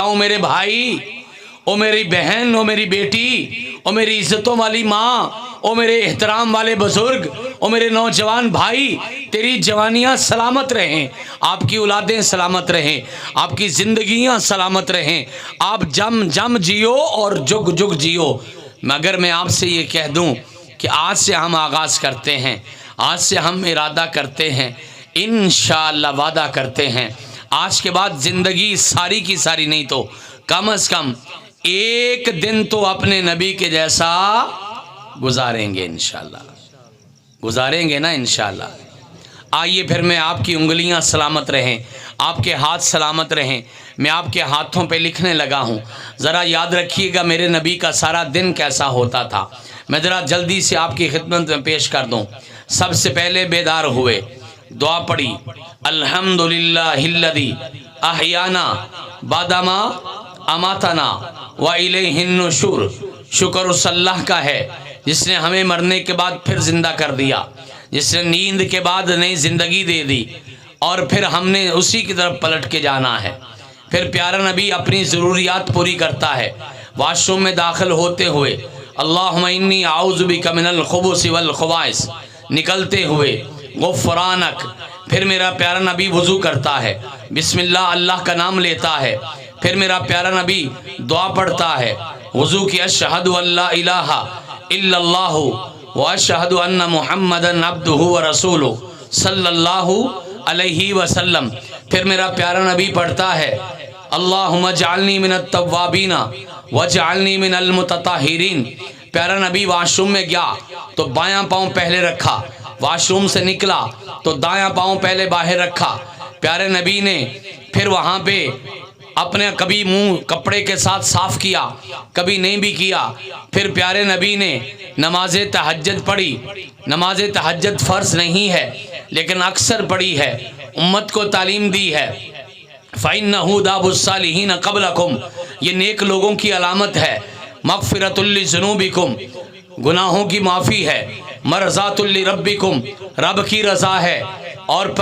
हूँ मेरे भाई, ओ मेरी बहन, ओ मेरी बेटी, ओ मेरी इज्जतों वाली माँ, ओ मेरे एहतराम वाले बुजुर्ग, ओ मेरे नौजवान भाई, तेरी जवानियाँ सलामत रहें, आपकी औलादें सलामत रहें, आपकी ज़िंदगियाँ सलामत रहें, आप जम जम जियो और जुग जुग जियो। मगर मैं आपसे ये कह दूं कि आज से हम आगाज़ करते हैं, आज से हम इरादा करते हैं, इंशाअल्लाह वादा करते हैं, आज के बाद ज़िंदगी सारी की सारी नहीं तो कम से कम एक दिन तो अपने नबी के जैसा गुजारेंगे इंशाअल्लाह, गुजारेंगे ना इंशाअल्लाह। आइए फिर मैं आपकी उंगलियां सलामत रहें, आपके हाथ सलामत रहें, मैं आपके हाथों पे लिखने लगा हूं। ज़रा याद रखिएगा मेरे नबी का सारा दिन कैसा होता था। मैं ज़रा जल्दी से आपकी खिदमत में पेश कर दूं। सबसे पहले बेदार हुए, दुआ पढ़ी, अल्हम्दुलिल्लाहिल्लज़ी अहयाना बादमा अमातना व इलैहिन नुशूर। शुक्र उस अल्लाह का है जिसने हमें मरने के बाद फिर ज़िंदा कर दिया, जिसने नींद के बाद नई ज़िंदगी दे दी और फिर हमने उसी की तरफ पलट के जाना है। फिर प्यारा नबी अपनी ज़रूरियात पूरी करता है। वाशरूम में दाखिल होते हुए अल्लाहुम्मा इन्नी आऊज़ु बिका मिनल खुबुस वल खबाइस, निकलते हुए गुफ़रानक। फिर मेरा प्यारा नबी वज़ू करता है, बिस्मिल्लाह अल्लाह का नाम लेता है। फिर मेरा प्यारा नबी दुआ पढ़ता है, वज़ू की अशहदु अल्ला इलाहा इल्लल्लाहु व अशहदु अन्ना मुहम्मदन अब्दुहु व रसूलुहु सल्लल्लाहु अलैहि वसल्लम। फिर मेरा प्यारा नबी पढ़ता है, अल्लाहुम्मा जअलनी मिनत तव्वाबीना व जअलनी मिनल मुतताहिरीन। प्यारा नबी वाशरूम में गया तो बायां पाँव पहले रखा, वाशरूम से निकला तो दायां पाँव पहले बाहर रखा। प्यारे नबी ने फिर वहाँ पे अपने कभी मुंह कपड़े के साथ साफ़ किया, कभी नहीं भी किया। फिर प्यारे नबी ने नमाज तहज्जुद पढ़ी। नमाज तहज्जुद फ़र्ज़ नहीं है लेकिन अक्सर पढ़ी है, उम्मत को तालीम दी है। फ़इन्नहु दाबुस्सालिहीन क़ब्लकुम, ये नेक लोगों की अलामत है। मग़फ़िरतुल लिज़ुनूबिकुम, गुनाहों की माफ़ी है। मरज़ातुल लिरब्बिकुम, रब की रज़ा है। और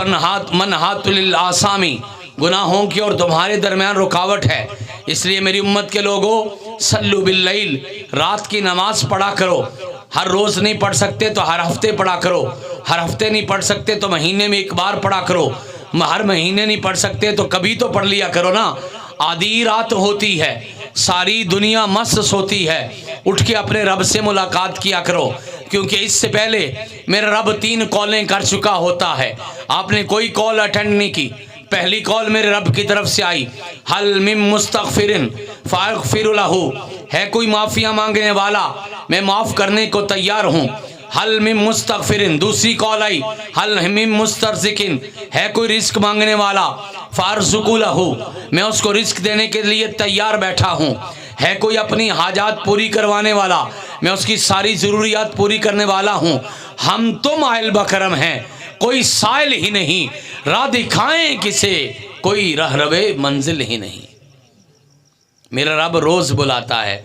मनहातुल लिल आसामी, गुनाहों की और तुम्हारे दरमियान रुकावट है। इसलिए मेरी उम्मत के लोगों, सल्लु बिल्लैल, रात की नमाज पढ़ा करो। हर रोज़ नहीं पढ़ सकते तो हर हफ्ते पढ़ा करो, हर हफ्ते नहीं पढ़ सकते तो महीने में एक बार पढ़ा करो, हर महीने नहीं पढ़ सकते तो कभी तो पढ़ लिया करो ना। आधी रात होती है, सारी दुनिया मस्त सोती है, उठ के अपने रब से मुलाकात किया करो, क्योंकि इससे पहले मेरा रब 3 कॉलें कर चुका होता है। आपने कोई कॉल अटेंड नहीं की। पहली कॉल मेरे रब की तरफ से आई, हल मिन मुस्तगफिरिन फागफिर लहू, है कोई माफ़िया मांगने वाला, मैं माफ़ करने को तैयार हूँ। हल मिन मुस्तगफिरिन, दूसरी कॉल आई, हल मिन मुस्तरज़िकिन, है कोई रिस्क मांगने वाला, फारज़ुकु लहू, मैं उसको रिस्क देने के लिए तैयार बैठा हूँ। है कोई अपनी हाजात पूरी करवाने वाला, मैं उसकी सारी ज़रूरियात पूरी करने वाला हूँ। हम तो माइल बकरम हैं, कोई साइल ही नहीं, राह दिखाएं किसे, कोई रहरवे मंजिल ही नहीं। मेरा रब रोज़ बुलाता है,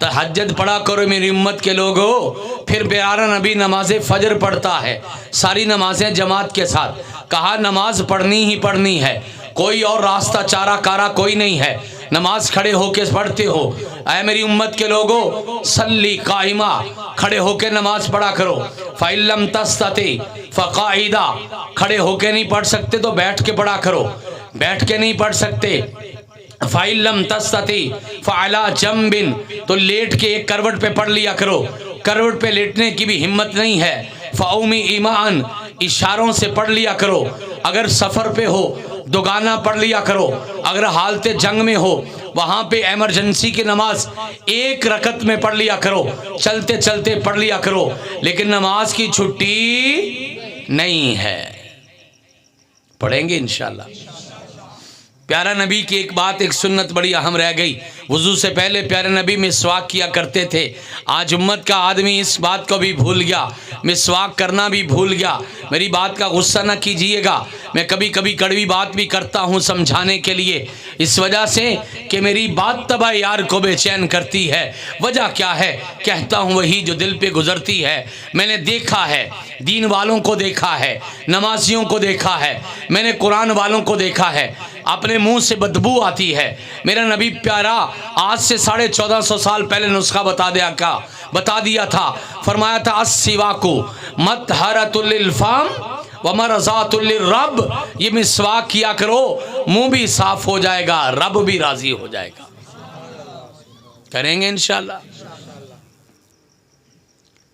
तहज्जुद पढ़ा करो मेरी उम्मत के लोगों। फिर प्यारा नबी नमाज फ़जर पढ़ता है, सारी नमाजें जमात के साथ। कहा नमाज पढ़नी ही पढ़नी है, कोई और रास्ता चारा कारा कोई नहीं है। नमाज खड़े होके पढ़ते हो, ऐ मेरी उम्मत के लोगों, सल्ली काइमा, खड़े होके नमाज पढ़ा करो। फ़इल्लम तस्तती फ़क़ाइदा, खड़े होके नहीं पढ़ सकते तो बैठ के पढ़ा करो, बैठ के नहीं पढ़ सकते फ़इल्लम तस्तती फ़अला जंबिन, तो लेट के एक करवट पे पढ़ लिया करो। करवट पे लेटने की भी हिम्मत नहीं है, फ़उमी ईमान, इशारों से पढ़ लिया करो। अगर सफ़र पे हो दोगाना पढ़ लिया करो। अगर हालत जंग में हो वहाँ पे एमरजेंसी की नमाज 1 रकत में पढ़ लिया करो, चलते चलते पढ़ लिया करो, लेकिन नमाज की छुट्टी नहीं है, पढ़ेंगे इंशाअल्लाह। प्यारा नबी की एक बात, एक सुन्नत बड़ी अहम रह गई। वज़ू से पहले प्यारे नबी मिसवाक किया करते थे। आज उम्मत का आदमी इस बात को भी भूल गया, मिसवाक करना भी भूल गया। मेरी बात का गुस्सा न कीजिएगा, मैं कभी कभी कड़वी बात भी करता हूँ समझाने के लिए, इस वजह से कि मेरी बात तबा यार को बेचैन करती है। वजह क्या है? कहता हूँ वही जो दिल पे गुजरती है। मैंने देखा है, दीन वालों को देखा है, नमाजियों को देखा है, मैंने कुरान वालों को देखा है। अपने मुंह से बदबू आती है। मेरा नबी प्यारा आज से 1450 साल पहले नुस्खा बता दिया था। फरमाया था अस्सिवाकु मतहरतुल फाम व मरज़ातुल रब, ये मिसवाक किया करो, मुंह भी साफ हो जाएगा, रब भी राजी हो जाएगा। करेंगे इंशाल्लाह।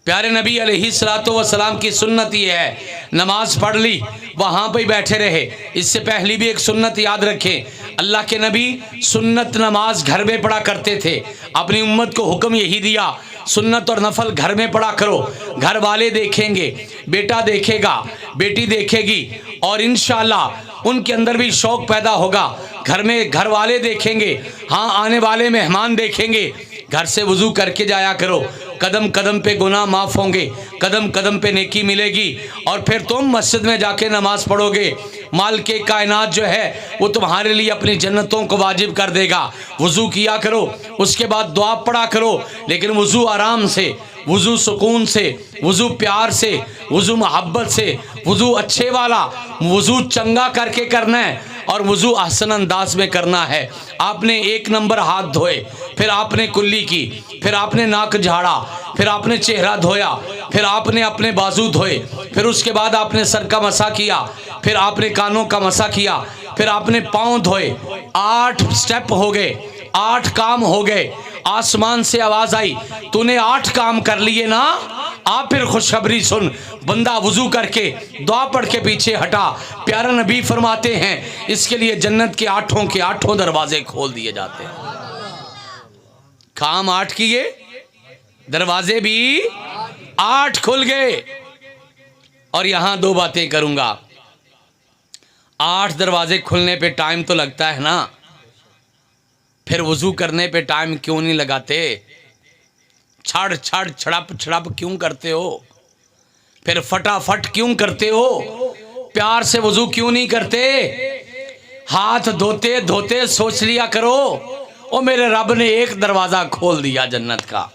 प्यारे नबी अलैहिस्सलातु वस्सलाम की सुन्नत ये है, नमाज पढ़ ली वहाँ पे बैठे रहे। इससे पहले भी एक सुन्नत याद रखें, अल्लाह के नबी सुन्नत नमाज घर में पढ़ा करते थे। अपनी उम्मत को हुक्म यही दिया, सुन्नत और नफल घर में पढ़ा करो। घर वाले देखेंगे, बेटा देखेगा, बेटी देखेगी, और इंशाअल्लाह उनके अंदर भी शौक़ पैदा होगा। घर में घर वाले देखेंगे, हाँ आने वाले मेहमान देखेंगे। घर से वज़ू करके जाया करो, कदम कदम पे गुनाह माफ़ होंगे, कदम कदम पे नेकी मिलेगी। और फिर तुम मस्जिद में जाके नमाज पढ़ोगे, माल के कायनात जो है वो तुम्हारे लिए अपनी जन्नतों को वाजिब कर देगा। वज़ू किया करो, उसके बाद दुआ पढ़ा करो, लेकिन वज़ू आराम से, वज़ू सुकून से, वज़ू प्यार से, वज़ू मोहब्बत से, वज़ू अच्छे वाला, वज़ू चंगा करके करना है और वज़ू अहसन अंदाज में करना है। आपने 1 नंबर हाथ धोए, फिर आपने कुल्ली की, फिर आपने नाक झाड़ा, फिर आपने चेहरा धोया, फिर आपने अपने बाजू धोए, फिर उसके बाद आपने सर का मसा किया, फिर आपने कानों का मसा किया, फिर आपने पाँव धोए। 8 स्टेप हो गए, 8 काम हो गए। आसमान से आवाज़ आई, तूने 8 काम कर लिए ना। आप फिर खुशखबरी सुन, बंदा वज़ू करके दुआ पढ़ के पीछे हटा। प्यारा नबी फरमाते हैं इसके लिए जन्नत के 8 दरवाजे खोल दिए जाते हैं। काम 8 किए, दरवाजे भी 8 खुल गए। और यहां 2 बातें करूंगा। 8 दरवाजे खुलने पे टाइम तो लगता है ना, फिर वज़ू करने पे टाइम क्यों नहीं लगाते? छड़ छड़ छड़प छड़प क्यों करते हो? फिर फटाफट क्यों करते हो? प्यार से वज़ू क्यों नहीं करते? हाथ धोते धोते सोच लिया करो, ओ मेरे रब ने 1 दरवाज़ा खोल दिया जन्नत का।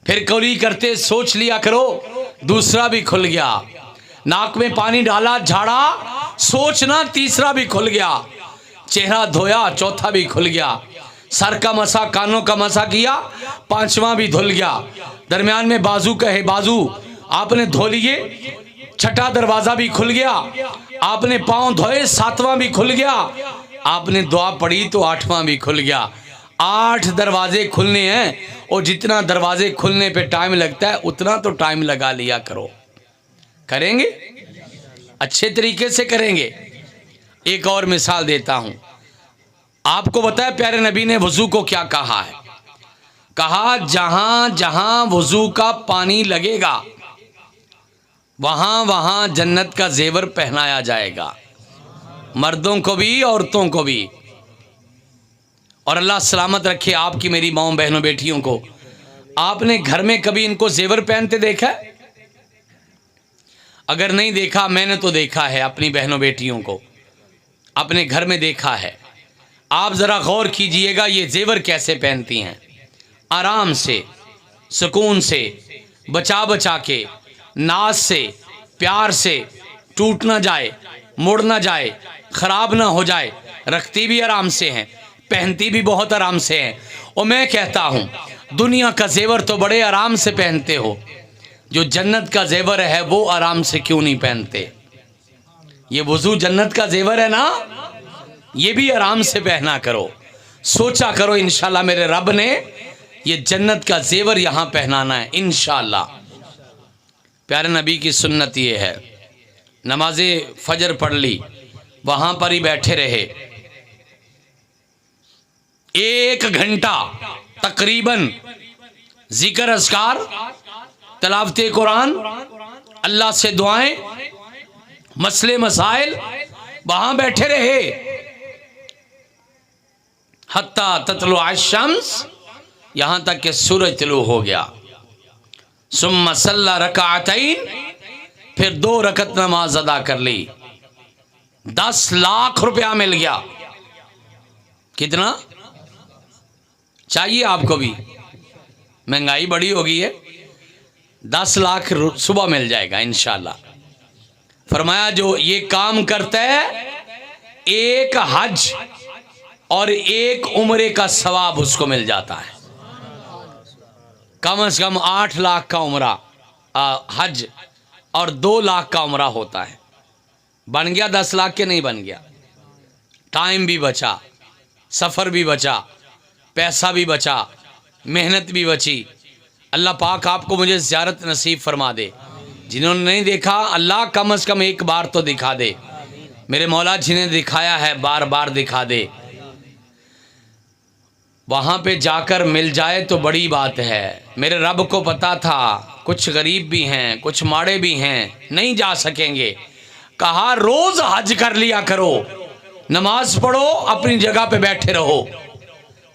फिर कौली करते सोच लिया करो, दूसरा भी खुल गया। नाक में पानी डाला, झाड़ा, सोचना तीसरा भी खुल गया। चेहरा धोया, चौथा भी खुल गया। सर का मसा, कानों का मसा किया, 5वां भी धुल गया। दरमियान में बाजू कहे, बाजू आपने धो लिए, 6ठा दरवाज़ा भी खुल गया। आपने पाँव धोए, 7वां भी खुल गया। आपने दुआ पढ़ी तो 8वां भी खुल गया। 8 दरवाजे खुलने हैं, और जितना दरवाजे खुलने पे टाइम लगता है उतना तो टाइम लगा लिया करो। करेंगे, अच्छे तरीके से करेंगे। एक और मिसाल देता हूं। आपको बताया प्यारे नबी ने वज़ू को क्या कहा है? कहा जहां जहां वज़ू का पानी लगेगा वहां वहां जन्नत का जेवर पहनाया जाएगा, मर्दों को भी औरतों को भी। और अल्लाह सलामत रखे आपकी मेरी माओं बहनों बेटियों को। आपने घर में कभी इनको जेवर पहनते देखा है? अगर नहीं देखा, मैंने तो देखा है अपनी बहनों बेटियों को, अपने घर में देखा है। आप ज़रा गौर कीजिएगा ये जेवर कैसे पहनती हैं। आराम से, सुकून से, बचा बचा के, नाज से, प्यार से, टूट ना जाए, मुड़ ना जाए, ख़राब ना हो जाए। रखती भी आराम से हैं, पहनती भी बहुत आराम से हैं। और मैं कहता हूँ दुनिया का जेवर तो बड़े आराम से पहनते हो, जो जन्नत का जेवर है वो आराम से क्यों नहीं पहनते? ये वज़ू जन्नत का जेवर है ना, ये भी आराम से पहना करो। सोचा करो इंशाल्लाह मेरे रब ने ये जन्नत का जेवर यहाँ पहनाना है इंशाल्लाह। प्यारे नबी की सुन्नत ये है, नमाज़े फजर पढ़ ली, वहाँ पर ही बैठे रहे 1 घंटा तकरीबन, जिक्र अस्कार, तलावते कुरान, अल्लाह से दुआएं, मसले मसाइल, वहाँ बैठे रहे। हत्ता ततलु अश-शम्स, यहाँ तक कि सूरज तुलू हो गया। सुम्मा सल्ला रकाअतैन, फिर 2 रकत नमाज अदा कर ली। 10 लाख रुपया मिल गया। कितना चाहिए आपको भी? महंगाई बड़ी हो गई है, 10 लाख सुबह मिल जाएगा इंशाल्लाह। फरमाया जो ये काम करता है एक हज और एक उम्रे का सवाब उसको मिल जाता है। कम से कम 8 लाख का उम्रा हज और 2 लाख का उम्रा होता है। बन गया 10 लाख के नहीं बन गया? टाइम भी बचा, सफ़र भी बचा, पैसा भी बचा, मेहनत भी बची। अल्लाह पाक आपको मुझे ज़ियारत नसीब फरमा दे। जिन्होंने नहीं देखा अल्लाह कम से कम एक बार तो दिखा दे। मेरे मौला जिन्हें दिखाया है बार बार दिखा दे। वहाँ पे जाकर मिल जाए तो बड़ी बात है। मेरे रब को पता था कुछ गरीब भी हैं, कुछ माड़े भी हैं, नहीं जा सकेंगे। कहा रोज़ हज कर लिया करो, नमाज पढ़ो, अपनी जगह पे बैठे रहो।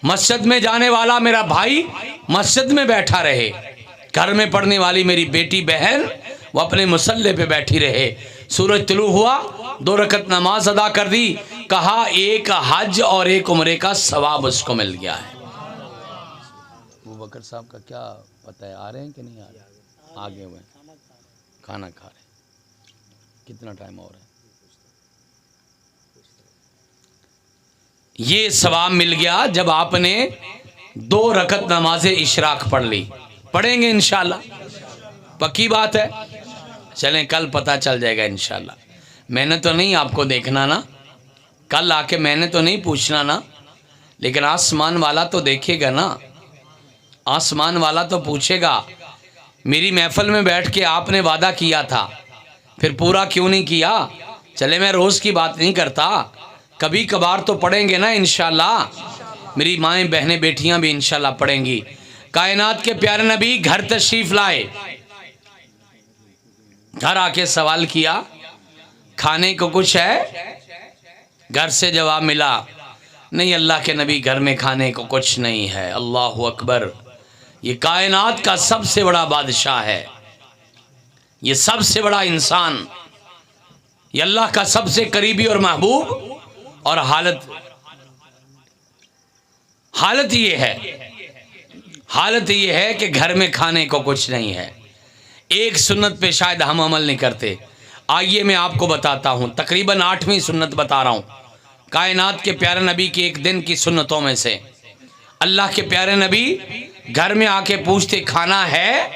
मस्जिद में जाने वाला मेरा भाई मस्जिद में बैठा रहे, घर में पढ़ने वाली मेरी बेटी बहन वो अपने मुसल्ले पे बैठी रहे। सूरज तुलू हुआ, 2 रकत नमाज अदा कर दी। कहा एक हज और एक उम्रे का सवाब उसको मिल गया है। वो बकर साहब का क्या पता है, आ रहे हैं कि नहीं आ रहे? आगे हुए खाना खा रहे। कितना टाइम हो रहा है? ये सवाब मिल गया जब आपने 2 रकत नमाज इशराक पढ़ ली। पढ़ेंगे इंशाल्लाह, पक्की बात है। चलें कल पता चल जाएगा इंशाल्लाह। मैंने तो नहीं आपको देखना ना, कल आके मैंने तो नहीं पूछना ना, लेकिन आसमान वाला तो देखेगा ना, आसमान वाला तो पूछेगा। मेरी महफिल में बैठ के आपने वादा किया था, फिर पूरा क्यों नहीं किया? चले मैं रोज़ की बात नहीं करता, कभी कभार तो पढ़ेंगे ना इंशाल्लाह। मेरी माएँ बहनें बेटियां भी इंशाल्लाह पढ़ेंगी। कायनात के प्यारे नबी घर तशरीफ लाए, घर आके सवाल किया खाने को कुछ है? घर से जवाब मिला नहीं अल्लाह के नबी घर में खाने को कुछ नहीं है। अल्लाह अकबर, ये कायनात का सबसे बड़ा बादशाह है, ये सबसे बड़ा इंसान, ये अल्लाह का सबसे करीबी और महबूब। और हालत ये है कि घर में खाने को कुछ नहीं है। एक सुन्नत पे शायद हम अमल नहीं करते। आइए मैं आपको बताता हूँ, तकरीबन 8वीं सुन्नत बता रहा हूँ कायनात के प्यारे नबी की एक दिन की सुन्नतों में से। अल्लाह के प्यारे नबी घर में आके पूछते खाना है?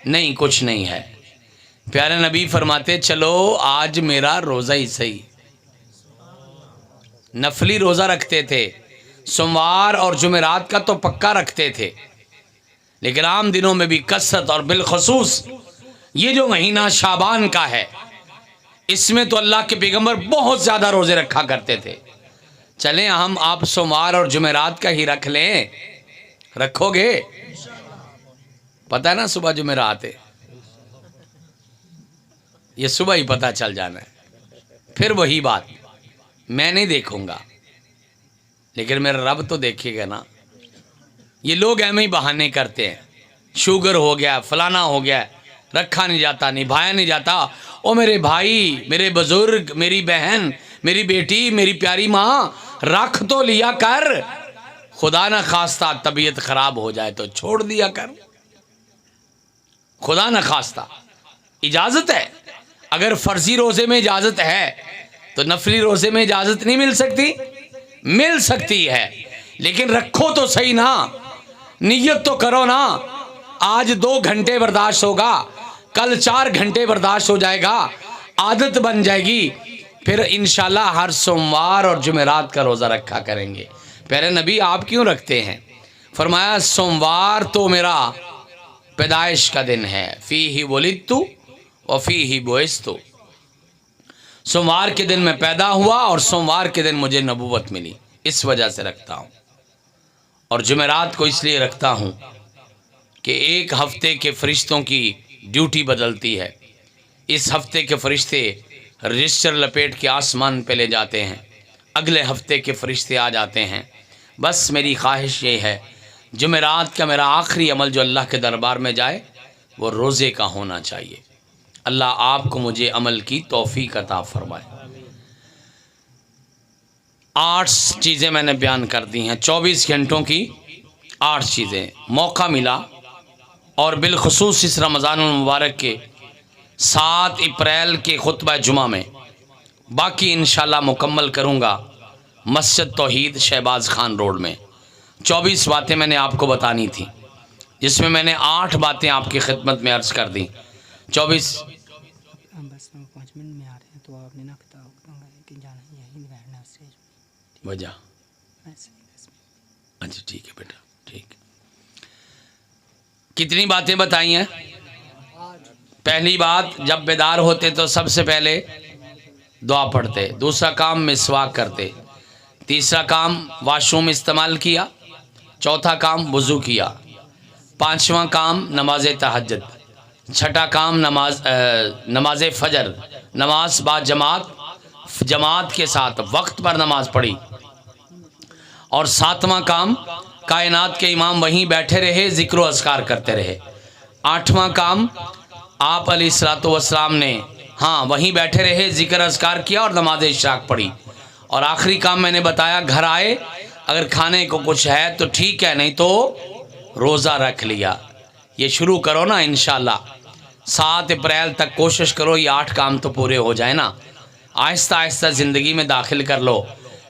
नहीं कुछ नहीं है। प्यारे नबी फरमाते चलो आज मेरा रोज़ा ही सही। नफली रोज़ा रखते थे, सोमवार और जुमेरात का तो पक्का रखते थे, लेकिन आम दिनों में भी कसरत और बिलखसूस ये जो महीना शाबान का है इसमें तो अल्लाह के पैगंबर बहुत ज़्यादा रोज़े रखा करते थे। चलें हम आप सोमवार और जुमेरात का ही रख लें। रखोगे? पता है ना सुबह जुमेरात है, ये सुबह ही पता चल जाना है। फिर वही बात, मैं नहीं देखूंगा लेकिन मेरा रब तो देखेगा ना। ये लोग ऐसे ही बहाने करते हैं, शुगर हो गया, फलाना हो गया, रखा नहीं जाता, निभाया नहीं जाता। ओ मेरे भाई, मेरे बुजुर्ग, मेरी बहन, मेरी बेटी, मेरी प्यारी माँ, रख तो लिया कर। खुदा न खास्ता तबीयत खराब हो जाए तो छोड़ दिया कर, खुदा न खास्ता। इजाज़त है, अगर फर्जी रोज़े में इजाज़त है तो नफली रोज़े में इजाज़त नहीं मिल सकती? मिल सकती है, लेकिन रखो तो सही ना, नियत तो करो ना। आज 2 घंटे बर्दाश्त होगा, कल 4 घंटे बर्दाश्त हो जाएगा, आदत बन जाएगी। फिर इंशाल्लाह हर सोमवार और जुमेरात का रोज़ा रखा करेंगे। प्यारे नबी आप क्यों रखते हैं? फरमाया सोमवार तो मेरा पैदाइश का दिन है, फ़ीही वुलिदतु व फ़ीही बुइस्तु। सोमवार के दिन मैं पैदा हुआ और सोमवार के दिन मुझे नबूवत मिली, इस वजह से रखता हूँ। और जुमेरात को इसलिए रखता हूँ कि एक हफ्ते के फरिश्तों की ड्यूटी बदलती है। इस हफ्ते के फरिश्ते रजिस्टर लपेट के आसमान पे ले जाते हैं, अगले हफ्ते के फरिश्ते आ जाते हैं। बस मेरी ख्वाहिश ये है जुमेरात का मेरा आखिरी अमल जो अल्लाह के दरबार में जाए वो रोज़े का होना चाहिए। अल्लाह आपको मुझे अमल की तौफीक अता फरमाए। 8 चीज़ें मैंने बयान कर दी हैं, 24 घंटों की 8 चीज़ें। मौका मिला और बिलखुसूस इस रमज़ान मुबारक के 7 अप्रैल के खुतबा जुमा में बाकी इंशाल्लाह मुकम्मल करूँगा मस्जिद तौहीद शहबाज खान रोड में। 24 बातें मैंने आपको बतानी थी, जिसमें मैंने 8 बातें आपकी खिदमत में अर्ज़ कर दी। 24 बस 5 मिनट में आ रहे हैं तो आपने ना कि जाना यहीं बैठना उससे वजह। अच्छा ठीक है बेटा, ठीक। कितनी बातें बताई हैं? पहली बात, जब बेदार होते तो सबसे पहले दुआ पढ़ते। दूसरा काम मिसवाक करते। तीसरा काम वाशरूम इस्तेमाल किया। चौथा काम वुज़ू किया। पांचवा काम नमाज तहज्जुद। छठा काम नमाज फजर, नमाज बा जमात के साथ वक्त पर नमाज पढ़ी। और सातवां काम कायनात के इमाम वहीं बैठे रहे, ज़िक्र व अस्कार करते रहे। आठवां काम आप अलैहिस्सलातु वस्सलाम ने वहीं बैठे रहे, ज़िक्र अस्कार किया और नमाज इशराक पढ़ी। और आखिरी काम मैंने बताया, घर आए अगर खाने को कुछ है तो ठीक है, नहीं तो रोज़ा रख लिया। ये शुरू करो ना इंशाल्लाह 7 अप्रैल तक कोशिश करो ये 8 काम तो पूरे हो जाए ना। आहिस्ता आहिस्ता ज़िंदगी में दाखिल कर लो।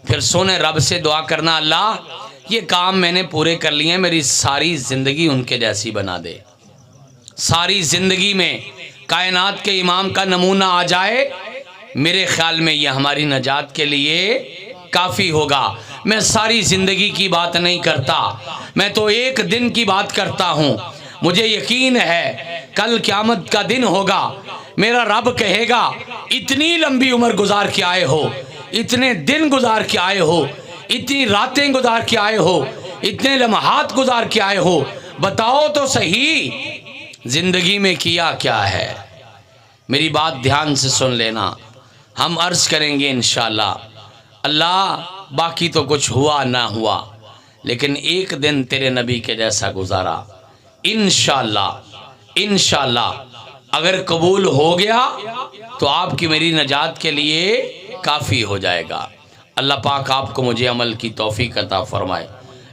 फिर सोने रब से दुआ करना, अल्लाह ये काम मैंने पूरे कर लिए हैं, मेरी सारी ज़िंदगी उनके जैसी बना दे। सारी ज़िंदगी में कायनात के इमाम का नमूना आ जाए, मेरे ख्याल में ये हमारी नजात के लिए काफ़ी होगा। मैं सारी ज़िंदगी की बात नहीं करता, मैं तो एक दिन की बात करता हूँ। मुझे यकीन है कल क़यामत का दिन होगा, मेरा रब कहेगा इतनी लंबी उम्र गुजार के आए हो, इतने दिन गुजार के आए हो, इतनी रातें गुजार के आए हो, इतने लम्हात गुजार के आए हो, बताओ तो सही ज़िंदगी में किया क्या है। मेरी बात ध्यान से सुन लेना। हम अर्ज़ करेंगे इंशाअल्लाह, अल्लाह बाकी तो कुछ हुआ ना हुआ, लेकिन एक दिन तेरे नबी के जैसा गुजारा। इंशाअल्लाह इंशाअल्लाह अगर कबूल हो गया तो आपकी मेरी नजात के लिए काफ़ी हो जाएगा। अल्लाह पाक आपको मुझे अमल की तौफीक अता फरमाए।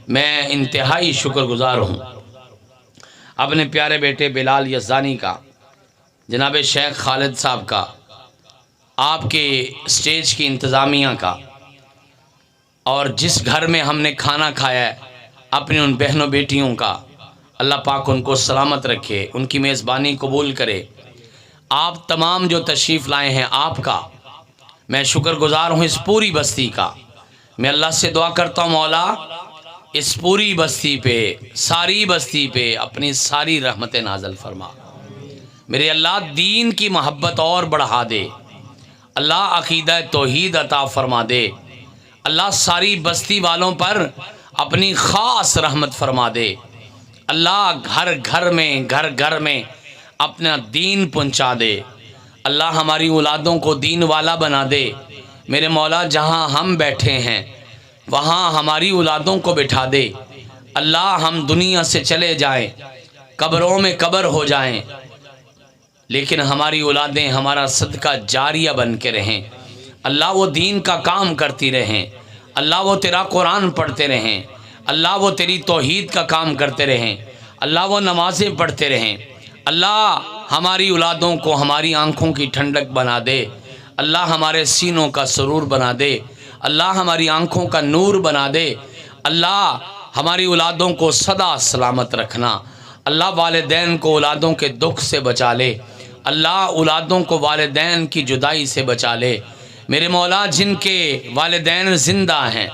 मैं इंतहाई शुक्रगुजार हूँ अपने प्यारे बेटे बिलाल यज़दानी का, जनाब शेख खालिद साहब का, आपके स्टेज की इंतज़ामिया का, और जिस घर में हमने खाना खाया है अपनी उन बहनों बेटियों का। अल्लाह पाक उनको सलामत रखे, उनकी मेज़बानी कबूल करे। आप तमाम जो तशरीफ़ लाए हैं आपका मैं शुक्रगुजार हूँ, इस पूरी बस्ती का। मैं अल्लाह से दुआ करता हूँ, मौला इस पूरी बस्ती पे, सारी बस्ती पे अपनी सारी रहमतें नाज़िल फरमा। मेरे अल्लाह दीन की मोहब्बत और बढ़ा दे, अल्लाह अक़ीदा तौहीद अता फरमा दे, अल्लाह सारी बस्ती वालों पर अपनी ख़ास रहमत फरमा दे। अल्लाह घर घर में अपना दीन पहुँचा दे। अल्लाह हमारी औलादों को दीन वाला बना दे। मेरे मौला जहाँ हम बैठे हैं वहाँ हमारी औलादों को बिठा दे। अल्लाह हम दुनिया से चले जाएं, कब्रों में कब्र हो जाएं, लेकिन हमारी औलादें हमारा सदका जारिया बन के रहें। अल्लाह वो दीन का काम करती रहें, अल्लाह वो तेरा कुरान पढ़ते रहें, अल्लाह वो तेरी तौहीद का काम करते रहें, अल्लाह वो नमाज़ें पढ़ते रहें। अल्लाह हमारी औलादों को हमारी आँखों की ठंडक बना दे। अल्लाह हमारे सीनों का सुरूर बना दे। अल्लाह हमारी आँखों का नूर बना दे। अल्लाह हमारी औलादों को सदा सलामत रखना। अल्लाह वालिदैन को औलादों के दुख से बचा ले। अल्लाह औलादों को वालिदैन की जुदाई से बचा ले। मेरे मौला जिनके वालिदैन ज़िंदा हैं,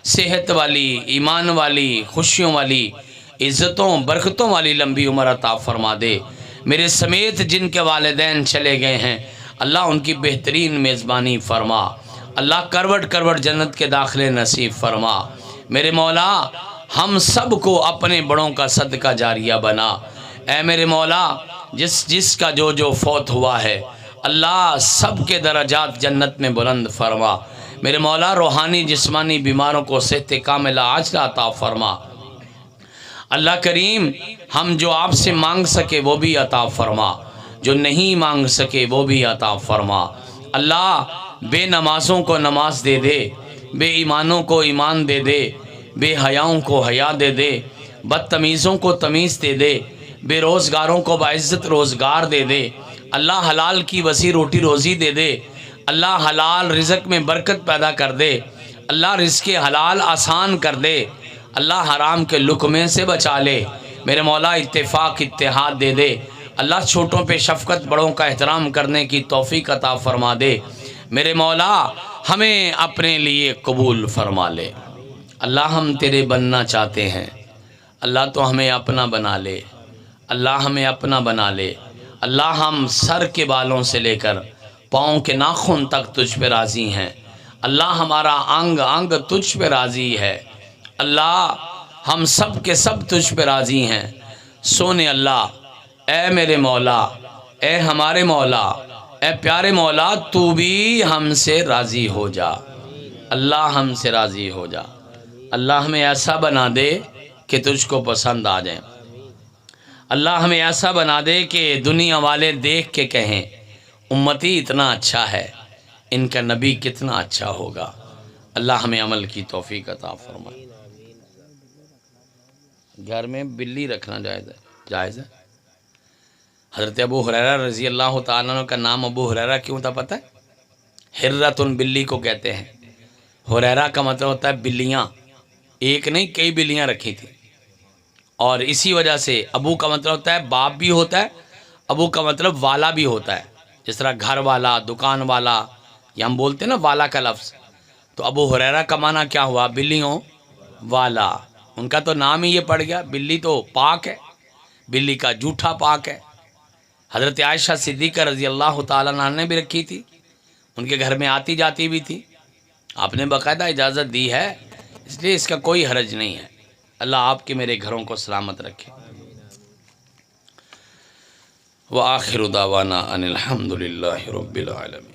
सेहत वाली, ईमान वाली, खुशियों वाली, इज़्ज़तों बरकतों वाली लंबी उम्र अता फरमा दे। मेरे समेत जिनके वालिदैन चले गए हैं, अल्लाह उनकी बेहतरीन मेज़बानी फ़रमा। अल्लाह करवट करवट जन्नत के दाखिले नसीब फ़रमा। मेरे मौला हम सब को अपने बड़ों का सदका जारिया बना। ऐ मेरे मौला जिसका जो फौत हुआ है, अल्लाह सब के दर्जात जन्नत में बुलंद फरमा। मेरे मौला रूहानी जिस्मानी बीमारों को सेहत कामिला आजिला अता फरमा। अल्लाह करीम हम जो आपसे मांग सके वो भी अता फरमा, जो नहीं मांग सके वो भी अता फरमा। अल्लाह बेनमाज़ों को नमाज दे दे, बेईमानों को ईमान दे दे, बेहयाओं को हया दे दे, बदतमीज़ों को तमीज़ दे दे, बेरोज़गारों को बाइज़्ज़त रोज़गार दे दे। अल्लाह हलाल की वसी रोटी रोज़ी दे दे। अल्लाह हलाल रिज़्क़ में बरकत पैदा कर दे, अल्लाह रिज़्क़ हलाल आसान कर दे, अल्लाह हराम के लुक़मे से बचा ले। मेरे मौला इत्तेफाक इत्तेहाद दे दे। अल्लाह छोटों पे शफ़क़त, बड़ों का एहतराम करने की तौफ़ीक़ अता फ़रमा दे। मेरे मौला हमें अपने लिए कबूल फ़रमा ले। अल्लाह हम तेरे बनना चाहते हैं, अल्लाह तो हमें अपना बना ले, अल्लाह हमें अपना बना ले। अल्लाह हम सर के बालों से लेकर पाँव के नाखून तक तुझ पे राज़ी हैं। अल्लाह हमारा अंग अंग तुझ पे राज़ी है। अल्लाह हम सब के सब तुझ पे राज़ी हैं। सोने अल्लाह, ए मेरे मौला, ए हमारे मौला, ए प्यारे मौला, तू भी हमसे राज़ी हो जा। अल्लाह हमसे राज़ी हो जा। अल्लाह हमें ऐसा बना दे कि तुझको पसंद आ जाए। अल्लाह हमें ऐसा बना दे कि दुनिया वाले देख के कहें उम्मती इतना अच्छा है, इनका नबी कितना अच्छा होगा। अल्लाह हमें अमल की तौफीक अता फरमाए। घर में बिल्ली रखना जायज़ है? जायज़ है। हज़रत अबू हुरैरा रज़ी अल्लाह तआला अन्हु का नाम अबू हुरैरा क्यों था पता है? हिर्रतुन, बिल्ली को कहते हैं। हुरैरा का मतलब होता है बिल्लियाँ, एक नहीं कई बिल्लियाँ रखी थी। और इसी वजह से अबू का मतलब होता है बाप भी होता है, अबू का मतलब वाला भी होता है। जिस तरह घर वाला, दुकान वाला, या हम बोलते हैं ना वाला का लफ्ज़, तो अबू हुरैरा का माना क्या हुआ? बिल्लियों वाला। उनका तो नाम ही ये पड़ गया। बिल्ली तो पाक है, बिल्ली का जूठा पाक है। हज़रत आयशा सिद्दीक़ा रज़ी अल्लाह तआला अन्हा ने भी रखी थी, उनके घर में आती जाती भी थी। आपने बाकायदा इजाज़त दी है, इसलिए इसका कोई हरज नहीं है। अल्लाह आपके मेरे घरों को सलामत रखे। व आखिरु दावाना अनिल हम्दुलिल्लाहि रब्बिल आलमीन।